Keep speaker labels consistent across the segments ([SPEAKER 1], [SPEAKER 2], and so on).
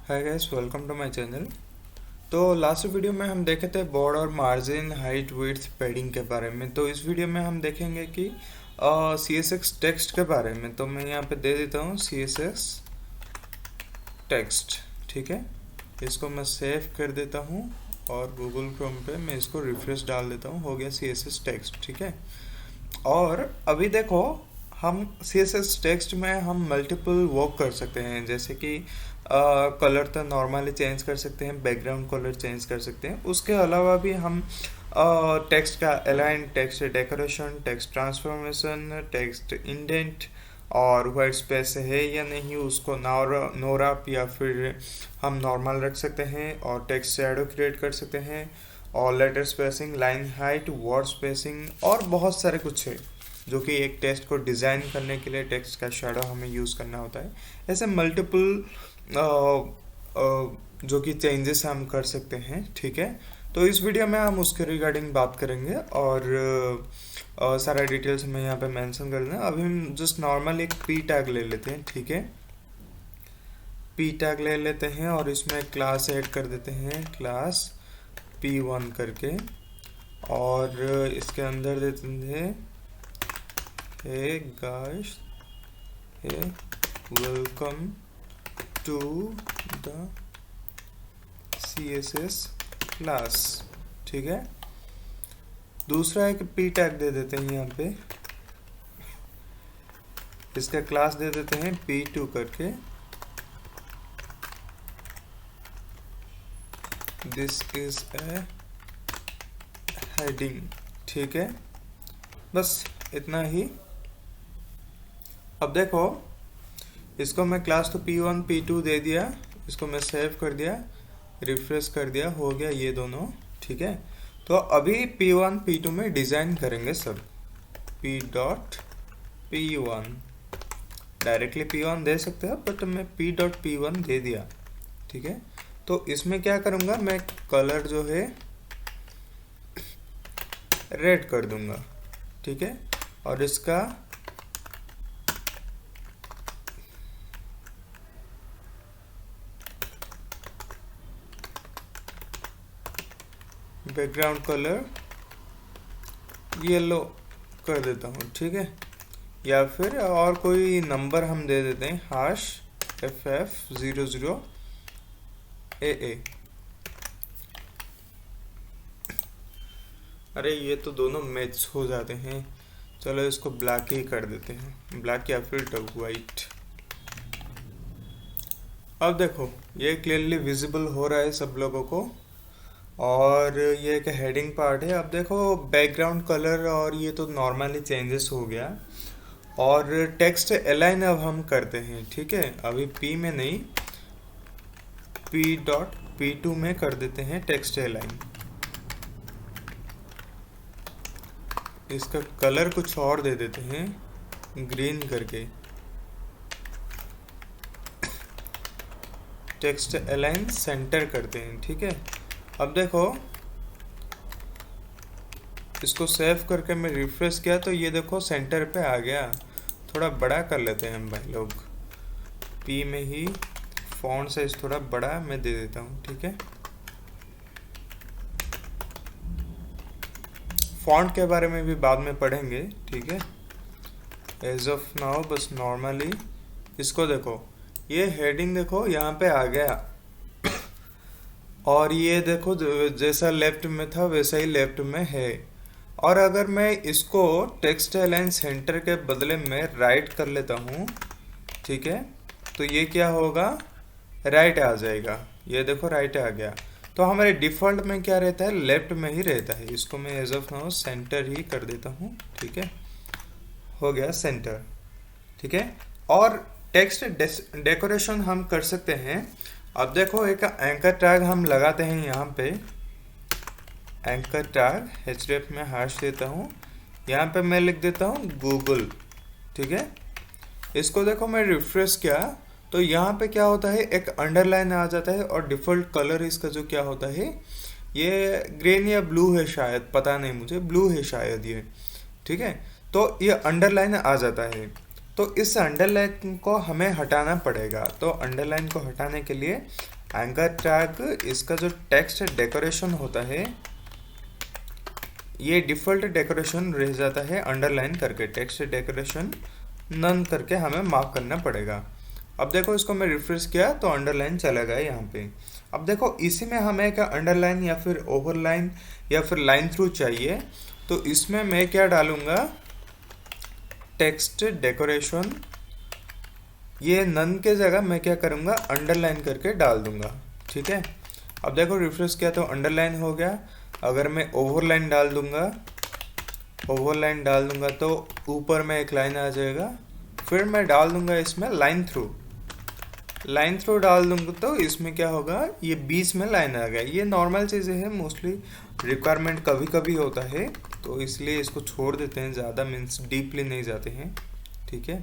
[SPEAKER 1] Hi guys, welcome to my channel. तो last video में हम देखे थे border, margin, height, width, padding के बारे में। तो इस वीडियो में हम देखेंगे कि CSS टेक्स्ट के बारे में। तो मैं यहाँ पे दे देता हूँ CSS टेक्स्ट। ठीक है, इसको मैं सेव कर देता हूँ और गूगल क्रोम पे मैं इसको रिफ्रेश डाल देता हूँ। हो गया CSS टेक्स्ट। ठीक है, और अभी देखो, हम CSS टेक्स्ट में हम मल्टीपल वर्क कर सकते हैं। जैसे कि कलर तो नॉर्मली चेंज कर सकते हैं, बैकग्राउंड कलर चेंज कर सकते हैं। उसके अलावा भी हम टेक्स्ट का align, text decoration, text transformation, text indent और वाइट स्पेस है या नहीं उसको नो रैप या फिर हम नॉर्मल रख सकते हैं। और टेक्स्ट शैडो क्रिएट कर सकते हैं, और letter spacing, line height, word spacing और बहुत सारे कुछ है जो कि एक टेक्स्ट को डिज़ाइन करने के लिए टेक्स्ट का शैडो हमें यूज़ करना होता है। ऐसे मल्टीपल जो कि चेंजेस हम कर सकते हैं। ठीक है, तो इस वीडियो में हम उसके रिगार्डिंग बात करेंगे और सारा डिटेल्स मैं यहाँ पे मेंशन कर देना। अभी हम जस्ट नॉर्मल एक पी टैग ले लेते हैं। ठीक है, पी टैग ले लेते हैं और इसमें क्लास ऐड कर देते हैं, क्लास P1 करके। और इसके अंदर देते हैं hey guys, hey welcome to the CSS class. ठीक है, दूसरा एक पी टैग दे देते हैं यहाँ पे, इसका क्लास दे देते हैं P2 करके। This is a heading. ठीक है, बस इतना ही। अब देखो, इसको मैं क्लास तो P1 P2 दे दिया, इसको मैं सेव कर दिया, रिफ्रेश कर दिया, हो गया ये दोनों। ठीक है, तो अभी P1 P2 में डिज़ाइन करेंगे सब। P.P1 डायरेक्टली P1 दे सकते हो, बट मैं P.P1 दे दिया। ठीक है, तो इसमें क्या करूँगा, मैं कलर जो है रेड कर दूंगा। ठीक है, और इसका बैकग्राउंड कलर येलो कर देता हूँ। ठीक है, या फिर और कोई नंबर हम दे देते हैं, #FF00AA। अरे ये तो दोनों मैच हो जाते हैं, चलो इसको ब्लैक ही कर देते हैं, ब्लैक या फिर वाइट। अब देखो, ये क्लियरली विजिबल हो रहा है सब लोगों को, और ये एक हेडिंग पार्ट है। अब देखो, बैकग्राउंड कलर और ये तो नॉर्मली चेंजेस हो गया, और टेक्स्ट अलाइन अब हम करते हैं। ठीक है, अभी P में नहीं, P.P2 में कर देते हैं टेक्स्ट अलाइन। इसका कलर कुछ और दे देते हैं, ग्रीन करके। टेक्स्ट अलाइन सेंटर करते हैं। ठीक है, अब देखो, इसको सेव करके मैं रिफ्रेश किया तो ये देखो सेंटर पे आ गया। थोड़ा बड़ा कर लेते हैं हम भाई लोग, P में ही फॉन्ट साइज थोड़ा बड़ा मैं दे देता हूँ। ठीक है, फॉन्ट के बारे में भी बाद में पढ़ेंगे। ठीक है, एज ऑफ नाउ बस नॉर्मली इसको देखो, ये हेडिंग देखो यहाँ पे आ गया, और ये देखो जैसा लेफ्ट में था वैसा ही लेफ्ट में है। और अगर मैं इसको टेक्स्ट अलाइन सेंटर के बदले में राइट कर लेता हूँ, ठीक है, तो ये क्या होगा, राइट आ जाएगा। ये देखो राइट आ गया। तो हमारे डिफ़ॉल्ट में क्या रहता है, लेफ्ट में ही रहता है। इसको मैं एज ऑफ नाउ सेंटर ही कर देता हूँ। ठीक है, हो गया सेंटर। ठीक है, और टेक्स्ट डेकोरेशन हम कर सकते हैं। अब देखो, एक एंकर टैग हम लगाते हैं यहाँ पे, एंकर टैग href में हैश देता हूँ, यहाँ पे मैं लिख देता हूँ गूगल। ठीक है, इसको देखो मैं रिफ्रेश किया तो यहाँ पे क्या होता है, एक अंडरलाइन आ जाता है, और डिफ़ॉल्ट कलर इसका जो क्या होता है, ये ग्रीन या ब्लू है शायद, पता नहीं मुझे, ब्लू है शायद ये। ठीक है, तो ये अंडरलाइन आ जाता है। तो इस अंडरलाइन को हमें हटाना पड़ेगा। तो अंडरलाइन को हटाने के लिए एंकर टैग इसका जो टेक्स्ट डेकोरेशन होता है, ये डिफ़ॉल्ट डेकोरेशन रह जाता है अंडरलाइन करके, टेक्स्ट डेकोरेशन नन करके हमें मार्क करना पड़ेगा। अब देखो इसको मैं रिफ्रेश किया तो अंडरलाइन चला गया यहाँ पे। अब देखो इसी में हमें क्या अंडरलाइन या फिर ओवरलाइन या फिर लाइन थ्रू चाहिए, तो इसमें मैं क्या डालूँगा, टेक्स्ट डेकोरेशन, ये नन के जगह मैं क्या करूँगा, अंडरलाइन करके डाल दूँगा। ठीक है, अब देखो रिफ्रेश किया तो अंडरलाइन हो गया। अगर मैं ओवरलाइन डाल दूँगा, तो ऊपर में एक लाइन आ जाएगा। फिर मैं डाल दूँगा इसमें लाइन थ्रू डाल दूँगा तो इसमें क्या होगा, ये बीच में लाइन आ गया। ये नॉर्मल चीज़ें हैं, मोस्टली रिक्वायरमेंट कभी कभी होता है, तो इसलिए इसको छोड़ देते हैं, ज़्यादा मीन्स डीपली नहीं जाते हैं। ठीक है,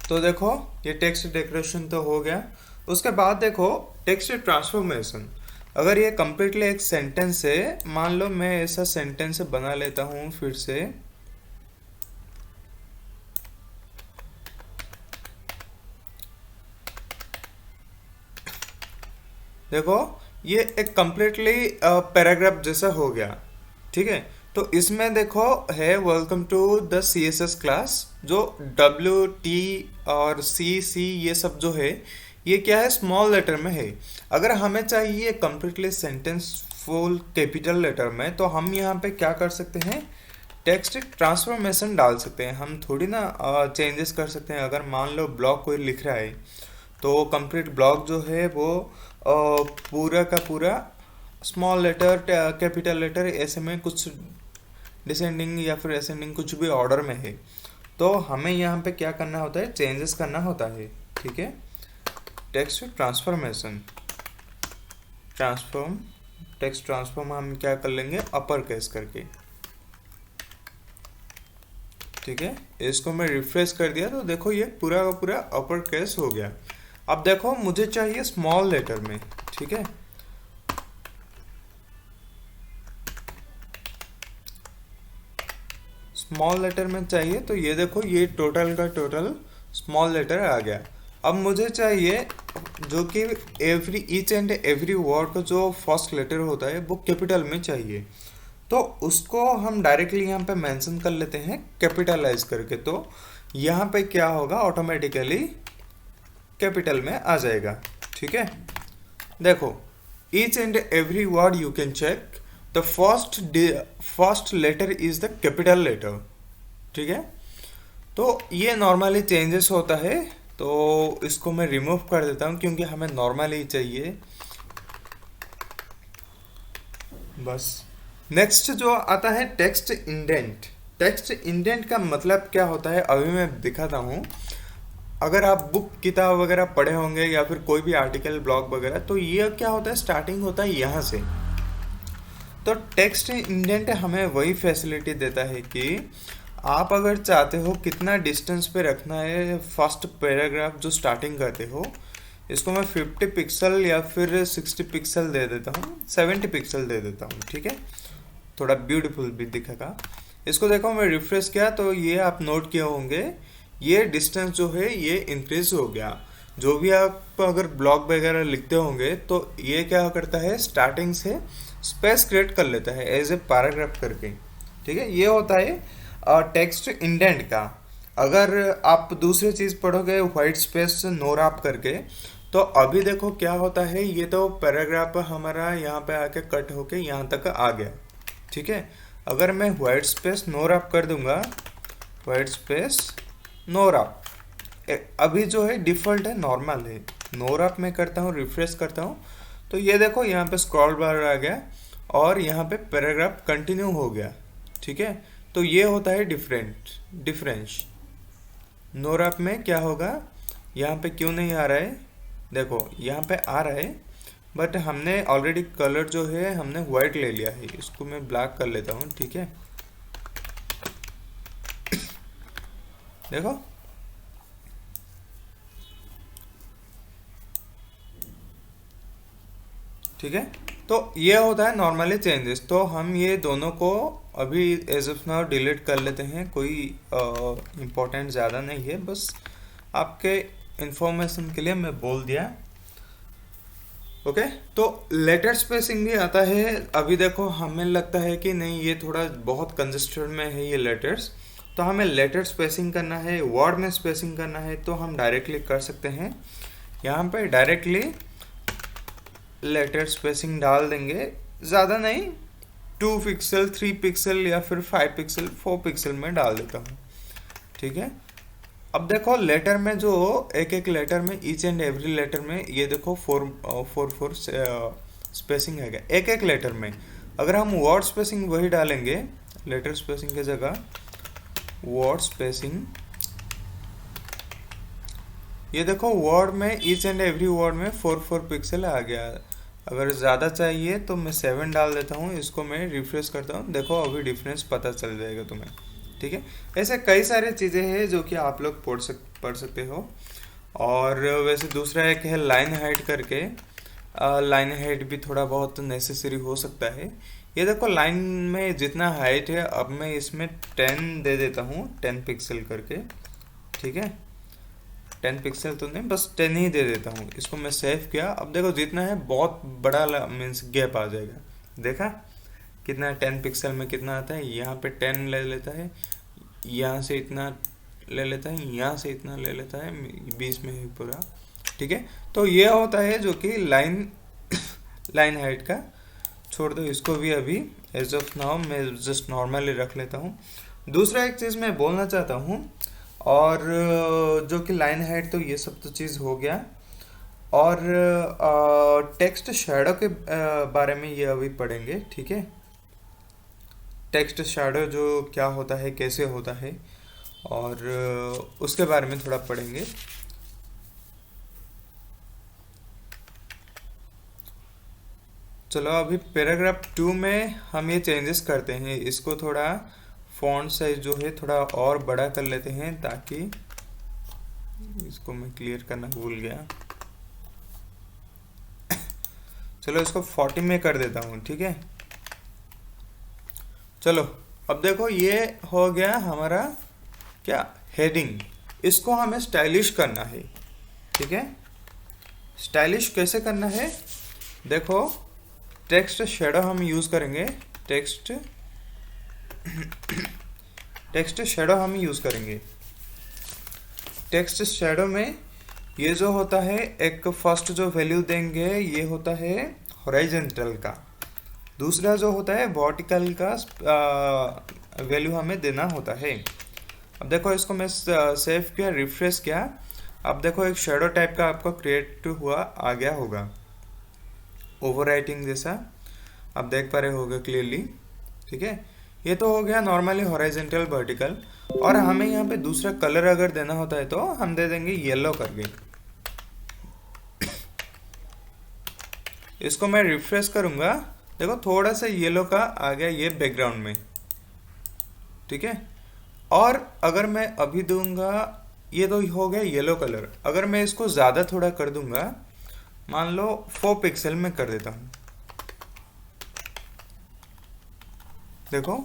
[SPEAKER 1] तो देखो ये टेक्स्ट डेकोरेशन तो हो गया। उसके बाद देखो टेक्स्ट ट्रांसफॉर्मेशन। अगर ये कम्प्लीटली एक सेंटेंस है, मान लो मैं ऐसा सेंटेंस बना लेता हूँ फिर से, देखो ये एक कम्प्लीटली पैराग्राफ जैसा हो गया। ठीक है, तो इसमें देखो है welcome to the CSS class, जो WT और CC ये सब जो है ये क्या है, स्मॉल लेटर में है। अगर हमें चाहिए completely sentence full capital letter में, तो हम यहाँ पे क्या कर सकते हैं, टेक्स्ट ट्रांसफॉर्मेशन डाल सकते हैं। हम थोड़ी ना चेंजेस कर सकते हैं। अगर मान लो ब्लॉग कोई लिख रहा है, तो कंप्लीट ब्लॉग जो है वो पूरा का पूरा स्मॉल लेटर कैपिटल लेटर ऐसे में कुछ डिसेंडिंग या फिर असेंडिंग कुछ भी ऑर्डर में है, तो हमें यहाँ पे क्या करना होता है, चेंजेस करना होता है। ठीक है, टेक्स्ट ट्रांसफॉर्मेशन, टेक्स्ट ट्रांसफॉर्म हम क्या कर लेंगे, अपर केस करके। ठीक है, इसको मैं रिफ्रेश कर दिया तो देखो ये पूरा का पूरा अपर केस हो गया। अब देखो मुझे चाहिए स्मॉल लेटर में। ठीक है, स्मॉल लेटर में चाहिए, तो ये देखो ये टोटल का टोटल स्मॉल लेटर आ गया। अब मुझे चाहिए जो कि ईच एंड एवरी वर्ड का जो फर्स्ट लेटर होता है वो कैपिटल में चाहिए, तो उसको हम डायरेक्टली यहाँ पे मेंशन कर लेते हैं कैपिटलाइज करके। तो यहाँ पे क्या होगा, ऑटोमेटिकली कैपिटल में आ जाएगा। ठीक है, देखो each and every word you can check the first letter is the capital letter. ठीक है, तो ये नॉर्मली चेंजेस होता है, तो इसको मैं रिमूव कर देता हूँ क्योंकि हमें नॉर्मली चाहिए बस। नेक्स्ट जो आता है टेक्स्ट इंडेंट। टेक्स्ट इंडेंट का मतलब क्या होता है, अभी मैं दिखाता हूँ। अगर आप बुक किताब वगैरह पढ़े होंगे या फिर कोई भी आर्टिकल ब्लॉग वगैरह, तो ये क्या होता है, स्टार्टिंग होता है यहाँ से। तो टेक्स्ट इंडेंट हमें वही फैसिलिटी देता है कि आप अगर चाहते हो कितना डिस्टेंस पे रखना है फर्स्ट पैराग्राफ जो स्टार्टिंग करते हो, इसको मैं 50 पिक्सल या फिर 60 पिक्सल दे देता हूँ, 70 पिक्सल दे देता हूँ। ठीक है, थोड़ा ब्यूटीफुल भी दिखेगा। इसको देखो मैं रिफ्रेश किया तो ये आप नोट किए होंगे, ये डिस्टेंस जो है ये इंक्रीज हो गया। जो भी आप अगर ब्लॉग वगैरह लिखते होंगे तो ये क्या करता है, स्टार्टिंग से स्पेस क्रिएट कर लेता है एज ए पैराग्राफ करके। ठीक है, ये होता है टेक्स्ट इंडेंट का। अगर आप दूसरी चीज़ पढ़ोगे व्हाइट स्पेस नो रैप करके, तो अभी देखो क्या होता है, ये तो पैराग्राफ हमारा यहाँ पे आके कट होके यहाँ तक आ गया। ठीक है, अगर मैं व्हाइट स्पेस नो रैप कर दूंगा, व्हाइट स्पेस नो रैप, अभी जो है डिफ़ॉल्ट है, नॉर्मल है। नो रैप में करता हूँ, रिफ्रेश करता हूँ, तो ये देखो यहाँ पे स्क्रॉल बार आ गया और यहाँ पे पैराग्राफ कंटिन्यू हो गया। ठीक है, तो ये होता है डिफरेंस। नो रैप में क्या होगा, यहाँ पे क्यों नहीं आ रहा है, देखो यहाँ पे आ रहा है बट हमने ऑलरेडी कलर जो है हमने वाइट ले लिया है। इसको मैं ब्लैक कर लेता हूँ। ठीक है, देखो ठीक है, तो ये होता है नॉर्मली चेंजेस। तो हम ये दोनों को अभी एज ऑफ नाउ डिलीट कर लेते हैं, कोई इम्पोर्टेंट ज़्यादा नहीं है, बस आपके इंफॉर्मेशन के लिए मैं बोल दिया। ओके। तो लेटर स्पेसिंग भी आता है। अभी देखो हमें लगता है कि नहीं ये थोड़ा बहुत कंजेस्टेड में है ये लेटर्स, तो हमें लेटर स्पेसिंग करना है, वर्ड में स्पेसिंग करना है, तो हम डायरेक्टली कर सकते हैं। यहाँ पे डायरेक्टली लेटर स्पेसिंग डाल देंगे, ज़्यादा नहीं, 2 पिक्सल, 3 पिक्सल या फिर 5 पिक्सल, 4 पिक्सल में डाल देता हूँ। ठीक है। अब देखो लेटर में जो एक एक लेटर में, ईच एंड एवरी लेटर में ये देखो 4 4 4 स्पेसिंग है एक एक लेटर में। अगर हम वर्ड स्पेसिंग वही डालेंगे, लेटर स्पेसिंग की जगह वर्ड स्पेसिंग, ये देखो वर्ड में ईच एंड एवरी वर्ड में 4 4 पिक्सल आ गया। अगर ज़्यादा चाहिए तो मैं 7 डाल देता हूँ, इसको मैं रिफ्रेश करता हूँ, देखो अभी डिफरेंस पता चल जाएगा तुम्हें। ठीक है। ऐसे कई सारी चीज़ें हैं जो कि आप लोग पढ़ सकते हो। और वैसे दूसरा एक है लाइन हाइट करके। लाइन हाइट भी थोड़ा बहुत नेसेसरी हो सकता है। ये देखो लाइन में जितना हाइट है, अब मैं इसमें 10 दे देता हूँ, 10 पिक्सल करके। ठीक है। 10 पिक्सल तो नहीं, बस 10 ही दे देता हूँ। इसको मैं सेव किया, अब देखो जितना है बहुत बड़ा मीन्स गैप आ जाएगा। देखा कितना 10 पिक्सल में कितना आता है। यहाँ पे 10 ले लेता है, यहाँ से इतना ले लेता है, यहाँ से इतना ले लेता है, 20 में ही पूरा। ठीक है। तो ये होता है जो कि लाइन लाइन हाइट का। छोड़ दो इसको भी अभी, एज ऑफ नाउ मैं जस्ट नॉर्मली रख लेता हूँ। दूसरा एक चीज़ मैं बोलना चाहता हूँ, और जो कि लाइन हाइट, तो ये सब तो चीज़ हो गया। और टेक्स्ट शैडो के बारे में ये अभी पढ़ेंगे। ठीक है। टेक्स्ट शैडो जो क्या होता है, कैसे होता है, और उसके बारे में थोड़ा पढ़ेंगे। चलो अभी पैराग्राफ 2 में हम ये चेंजेस करते हैं, इसको थोड़ा फॉन्ट साइज जो है थोड़ा और बड़ा कर लेते हैं, ताकि इसको मैं क्लियर करना भूल गया। चलो इसको 40 में कर देता हूँ। ठीक है। चलो अब देखो ये हो गया हमारा क्या, हेडिंग। इसको हमें स्टाइलिश करना है। ठीक है। स्टाइलिश कैसे करना है, देखो टेक्स्ट शेडो हम यूज़ करेंगे। टेक्स्ट टेक्स्ट शेडो हम यूज़ करेंगे। टेक्स्ट शेडो में ये जो होता है, एक फर्स्ट जो वैल्यू देंगे ये होता है हॉरिजॉन्टल का, दूसरा जो होता है वर्टिकल का वैल्यू हमें देना होता है। अब देखो इसको मैं सेव किया, रिफ्रेश किया, अब देखो एक शेडो टाइप का आपको क्रिएट हुआ आ गया होगा, ओवरराइटिंग जैसा आप देख पा रहे होगे क्लियरली। ठीक है। ये तो हो गया नॉर्मली हॉरिजॉन्टल वर्टिकल। और हमें यहाँ पे दूसरा कलर अगर देना होता है तो हम दे देंगे येलो करके। इसको मैं रिफ्रेश करूँगा, देखो थोड़ा सा येलो का आ गया ये बैकग्राउंड में। ठीक है। और अगर मैं अभी दूंगा, ये तो हो गया येलो कलर, अगर मैं इसको ज़्यादा थोड़ा कर दूंगा, मान लो 4 पिक्सल में कर देता हूँ, देखो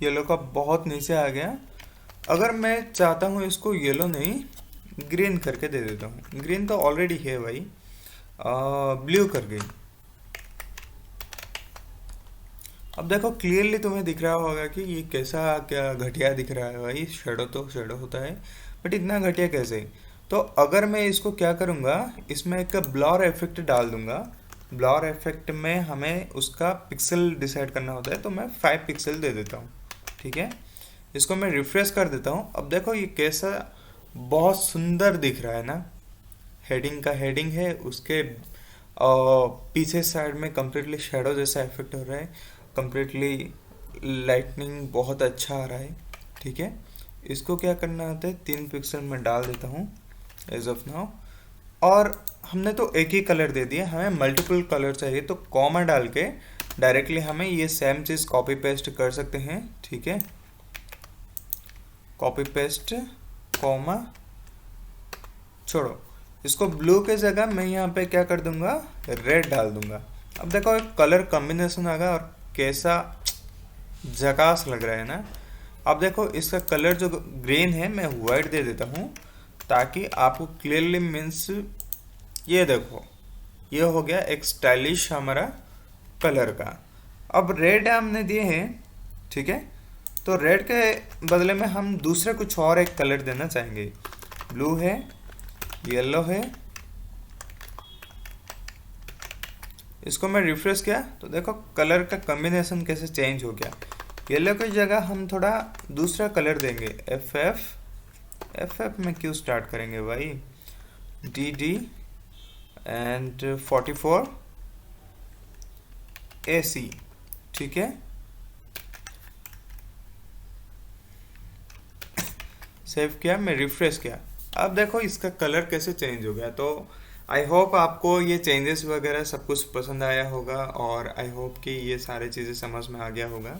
[SPEAKER 1] येलो का बहुत नीचे आ गया। अगर मैं चाहता हूँ इसको येलो नहीं ग्रीन करके दे देता हूँ, ग्रीन तो ऑलरेडी है भाई, ब्लू कर गई। अब देखो क्लियरली तुम्हें दिख रहा होगा कि ये कैसा क्या घटिया दिख रहा है भाई, शेडो तो शेडो होता है बट इतना घटिया कैसे। तो अगर मैं इसको क्या करूँगा, इसमें एक ब्लर इफेक्ट डाल दूंगा। ब्लर इफेक्ट में हमें उसका पिक्सल डिसाइड करना होता है, तो मैं 5 पिक्सल दे देता हूँ। ठीक है। इसको मैं रिफ्रेश कर देता हूँ, अब देखो ये कैसा बहुत सुंदर दिख रहा है ना। हेडिंग का हेडिंग है, उसके पीछे साइड में कम्प्लीटली शेडो जैसा इफेक्ट हो रहा है, कम्प्लीटली लाइटनिंग बहुत अच्छा आ रहा है। ठीक है। इसको क्या करना होता है, 3 पिक्सल में डाल देता हूँ एज ऑफ नाउ। और हमने तो एक ही कलर दे दिया, हमें मल्टीपल कलर चाहिए, तो कॉमा डाल के डायरेक्टली हमें ये सेम चीज़ कॉपी पेस्ट कर सकते हैं। ठीक है। कॉपी पेस्ट कॉमा, छोड़ो इसको ब्लू के जगह मैं यहाँ पे क्या कर दूंगा, रेड डाल दूंगा। अब देखो एक कलर कॉम्बिनेशन आ गया और कैसा झकास लग रहा है ना। अब देखो इसका कलर जो ग्रीन है मैं वाइट दे देता हूँ, ताकि आपको क्लियरली मीन्स ये देखो ये हो गया एक स्टाइलिश हमारा कलर का। अब रेड हमने दिए हैं, ठीक है, तो रेड के बदले में हम दूसरे कुछ और एक कलर देना चाहेंगे। ब्लू है, येलो है, इसको मैं रिफ्रेश किया तो देखो कलर का कॉम्बिनेशन कैसे चेंज हो गया। येलो की जगह हम थोड़ा दूसरा कलर देंगे, एफ एफ में क्यों स्टार्ट करेंगे भाई, डी डी एंड 44 AC, ठीक है। सेव किया, मैं रिफ्रेश किया, अब देखो इसका कलर कैसे चेंज हो गया। तो आई होप आपको ये चेंजेस वगैरह सब कुछ पसंद आया होगा, और आई होप कि ये सारी चीज़ें समझ में आ गया होगा।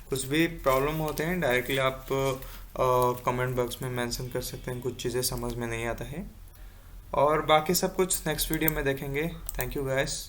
[SPEAKER 1] कुछ भी प्रॉब्लम होते हैं डायरेक्टली आप कमेंट बॉक्स में मेंशन कर सकते हैं, कुछ चीज़ें समझ में नहीं आता है, और बाकी सब कुछ नेक्स्ट वीडियो में देखेंगे। Thank you guys.